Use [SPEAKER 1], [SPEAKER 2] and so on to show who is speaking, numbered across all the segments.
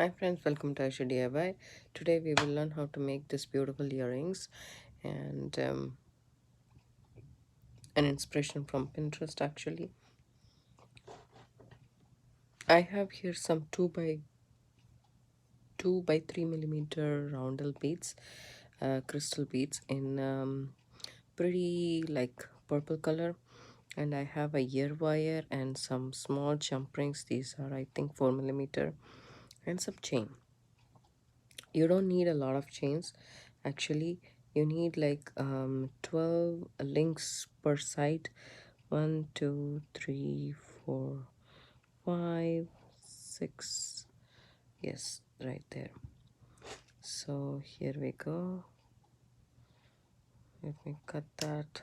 [SPEAKER 1] Hi friends, welcome to Aishudiy. Today we will learn how to make this beautiful earrings and an inspiration from Pinterest actually. I have here some 2 by 3 millimeter roundel beads, crystal beads in pretty like purple color, and I have a ear wire and some small jump rings. These are I think 4 millimeter, and some chain. You don't need a lot of chains actually. You need like 12 links per side. 1 2 3 4 5 6, yes, right there. So here we go. Let me cut that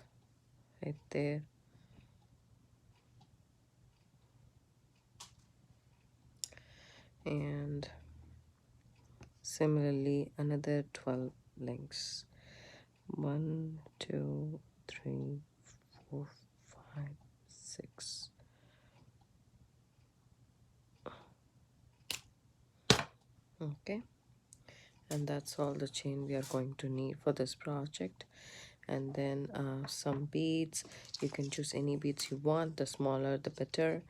[SPEAKER 1] right there. And similarly another 12 links. 1 2 3 4 5 6. Okay, and that's all the chain we are going to need for this project. And then some beads. You can choose any beads you want, the smaller the better.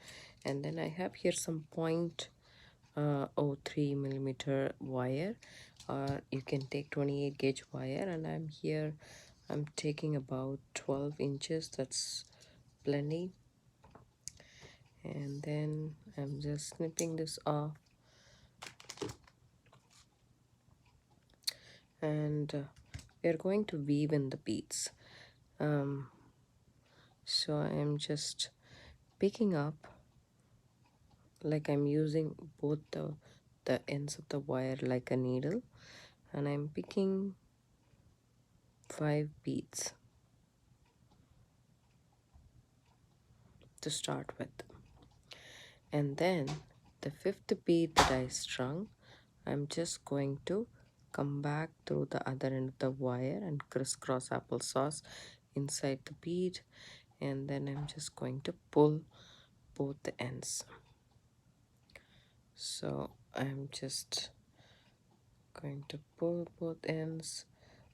[SPEAKER 1] And then I have here some 0.03 millimeter wire, or you can take 28 gauge wire, and I'm taking about 12 inches. That's plenty. And then I'm just snipping this off, and we're going to weave in the beads. So I'm just picking up, like I'm using both the ends of the wire like a needle, and I'm picking 5 beads to start with. And then the 5th bead that I strung, I'm just going to come back through the other end of the wire and crisscross applesauce inside the bead, and then I'm just going to pull both the ends. So I'm just going to pull both ends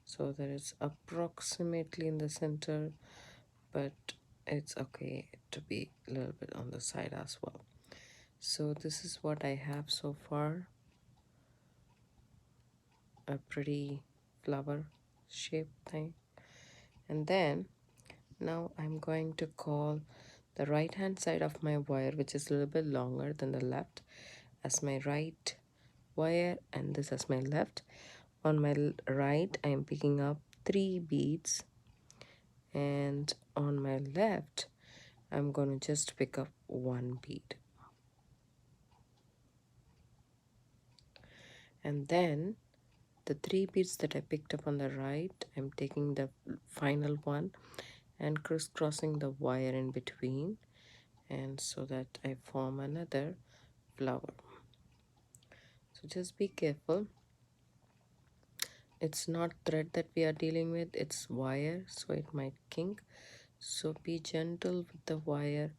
[SPEAKER 1] so that it's approximately in the center, but it's okay to be a little bit on the side as well. So this is what I have so far, a pretty flower shape thing. And then now I'm going to call the right hand side of my wire, which is a little bit longer than the left, as my right wire, and this as my left. On my right I am picking up 3 beads, and on my left I'm going to just pick up 1 bead. And then the 3 beads that I picked up on the right, I'm taking the final one and crisscrossing the wire in between, and so that I form another flower. So just be careful. It's not thread that we are dealing with, it's wire, so it might kink. So be gentle with the wire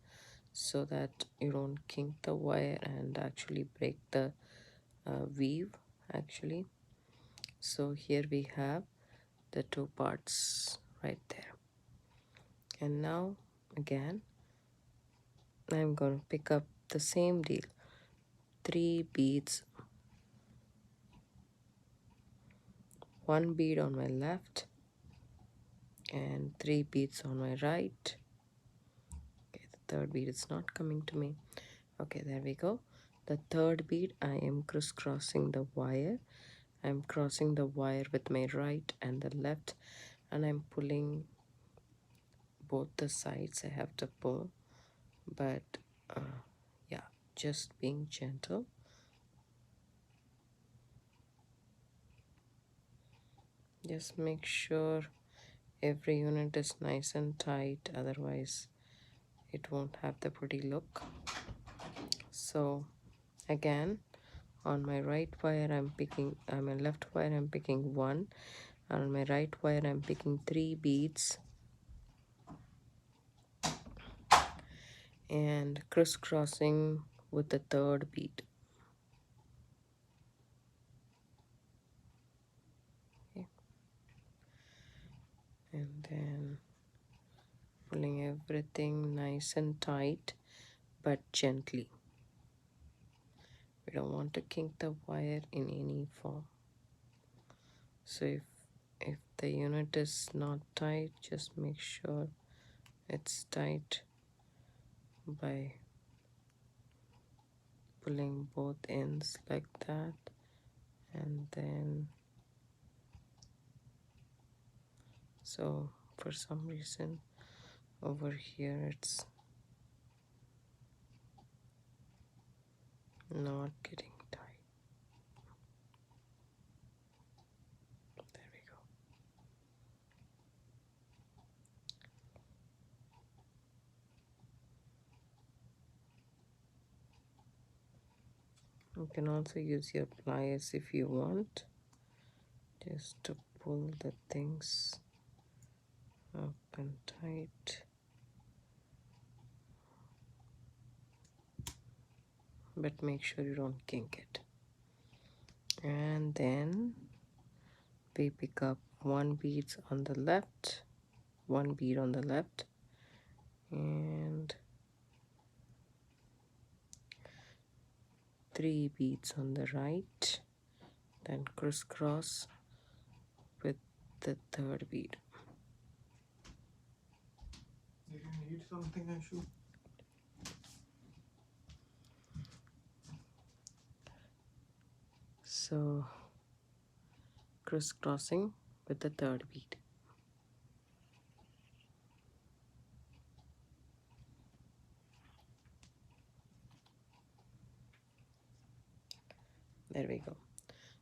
[SPEAKER 1] so that you don't kink the wire and actually break the weave actually. So here we have the 2 parts right there. And now again I'm going to pick up the same deal, 3 beads, 1 bead on my left and 3 beads on my right. Okay, the third bead is not coming to me. Okay, there we go. The third bead I am crisscrossing the wire. I'm crossing the wire with my right and the left, and I'm pulling both the sides. I have to pull, but yeah, just being gentle. Just make sure every unit is nice and tight, otherwise it won't have the pretty look. So again, on my right wire on my left wire I'm picking 1, and on my right wire I'm picking 3 beads and crisscrossing with the third bead. and then pulling everything nice and tight but gently. We don't want to kink the wire in any form. So if the unit is not tight, just make sure it's tight by pulling both ends like that, and then so for some reason over here it's not getting tight. There we go. You can also use your pliers if you want, just to pull the things up and tight. But make sure you don't kink it. And then we pick up one bead on the left, one bead on the left, and 3 beads on the right, then crisscross with the 3rd bead.
[SPEAKER 2] Did you need something, Aishu?
[SPEAKER 1] So crisscrossing with the 3rd bead. There we go.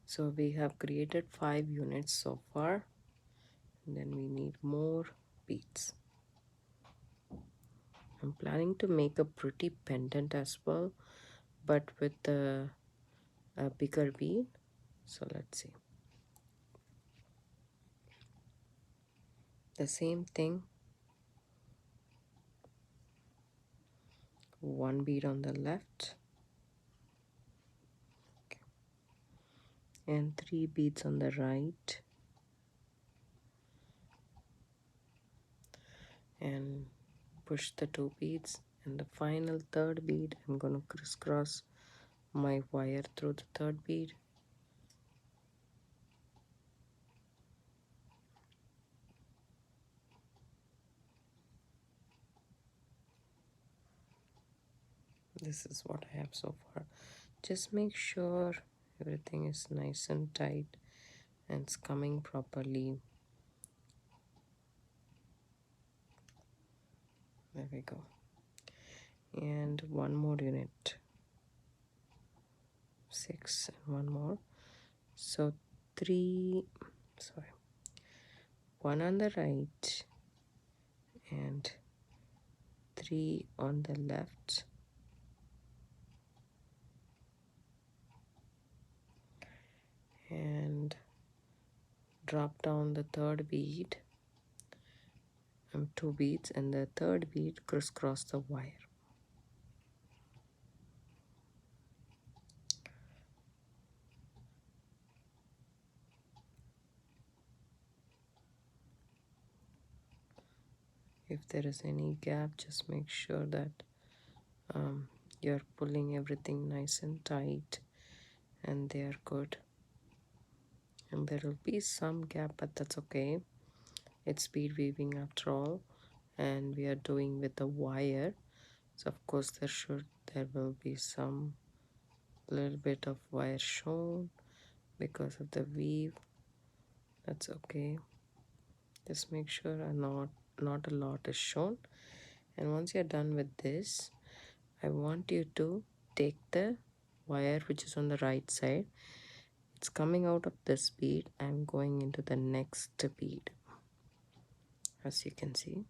[SPEAKER 1] So we have created 5 units so far, and then we need more beads. I'm planning to make a pretty pendant as well, but with a bigger bead. So let's see. The same thing, one bead on the left, and 3 beads on the right, and push the 2 beads, and the final 3rd bead I'm going to crisscross my wire through the 3rd bead. This is what I have so far. Just make sure everything is nice and tight and it's coming properly. There we go. And one more unit, 6 and one more. So 1 on the right and 3 on the left, and drop down the 3rd bead, 2 beads, and the 3rd bead crisscross the wire. If there is any gap, just make sure that you're pulling everything nice and tight and they are good. And there will be some gap, but that's okay. It's bead weaving after all, and we are doing with the wire, so of course there will be some little bit of wire shown because of the weave. That's okay. Just make sure not a lot is shown. And once you're done with this, I want you to take the wire which is on the right side. It's coming out of this bead. I'm going into the next bead, as you can see,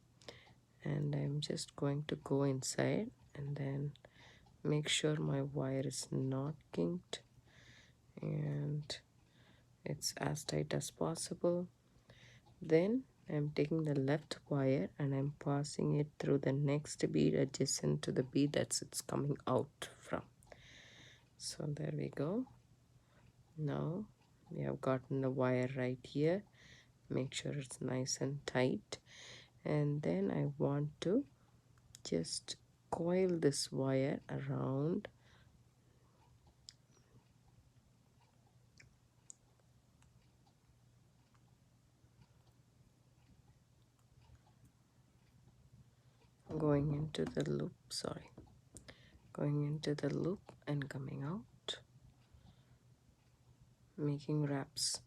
[SPEAKER 1] and I'm just going to go inside and then make sure my wire is not kinked and it's as tight as possible. Then I'm taking the left wire and I'm passing it through the next bead adjacent to the bead that it's coming out from. So there we go. Now we have gotten the wire right here, Make sure it's nice and tight. And then I want to just coil this wire around. Going into the loop, going into the loop and coming out, making wraps,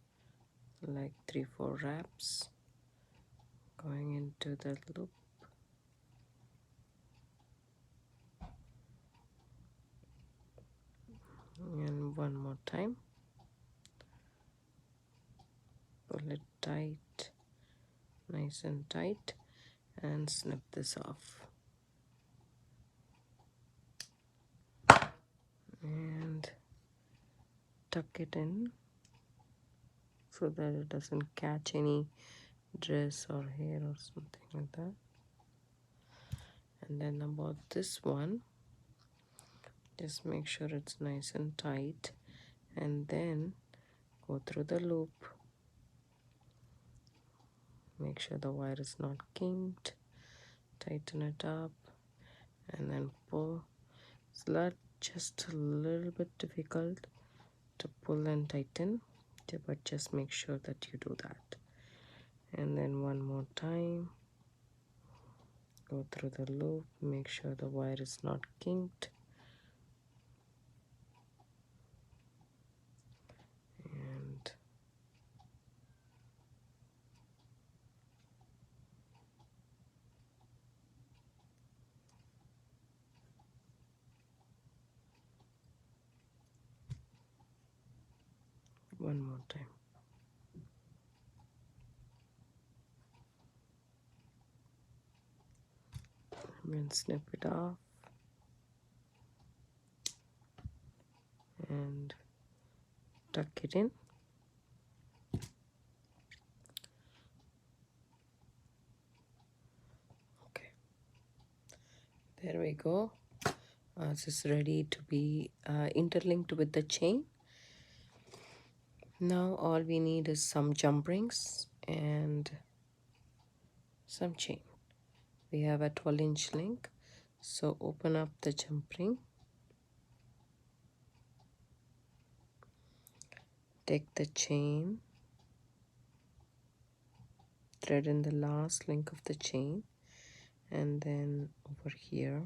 [SPEAKER 1] like 3-4 wraps, going into the loop, and one more time, pull it tight, nice and tight, and snip this off. And tuck it in so that it doesn't catch any dress or hair or something like that. And then about this one, just make sure it's nice and tight, and then go through the loop. Make sure the wire is not kinked, tighten it up, and then pull. It's just a little bit difficult to pull and tighten, but just make sure that you do that. And then one more time, go through the loop, make sure the wire is not kinked, and one more time. And then snip it off and tuck it in. Okay, there we go. This is ready to be interlinked with the chain. Now all we need is some jump rings and some chain. We have a 12-inch link, so open up the jump ring, take the chain, thread in the last link of the chain, and then over here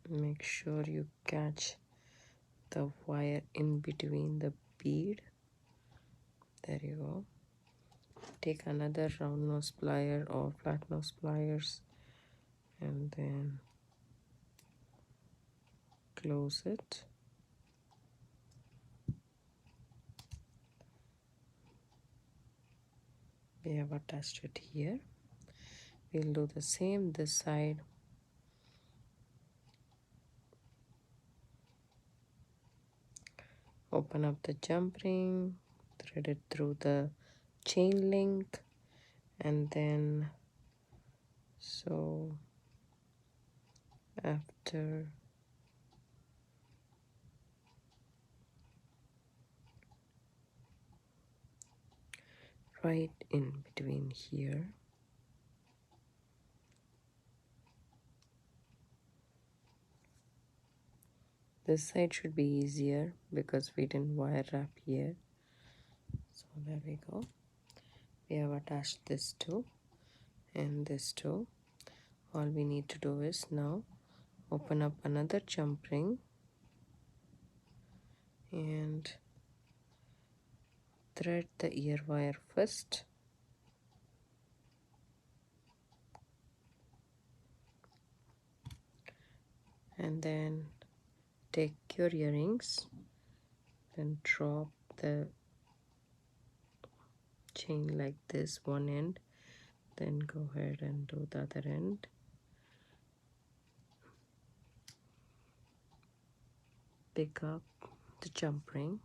[SPEAKER 1] make sure you catch the wire in between the bead. There you go. Take another round nose plier or flat nose pliers and then close it. We have attached it here. We'll do the same this side. Open up the jump ring, thread it through the chain link, and then so after right in between here, this side should be easier because we didn't wire wrap here. So there we go. We have attached this too and this too. All we need to do is now open up another jump ring and thread the ear wire first, and then take your earrings, then drop the chain like this, one end, then go ahead and do the other end. Pick up the jump ring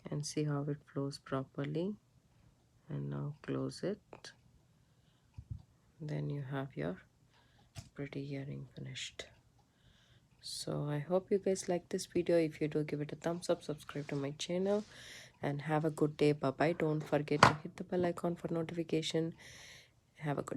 [SPEAKER 1] and see how it flows properly, and now close it. Then you have your pretty earring finished. So I hope you guys like this video. If you do, give it a thumbs up, subscribe to my channel, and have a good day. Bye bye. Don't forget to hit the bell icon for notification. Have a good day.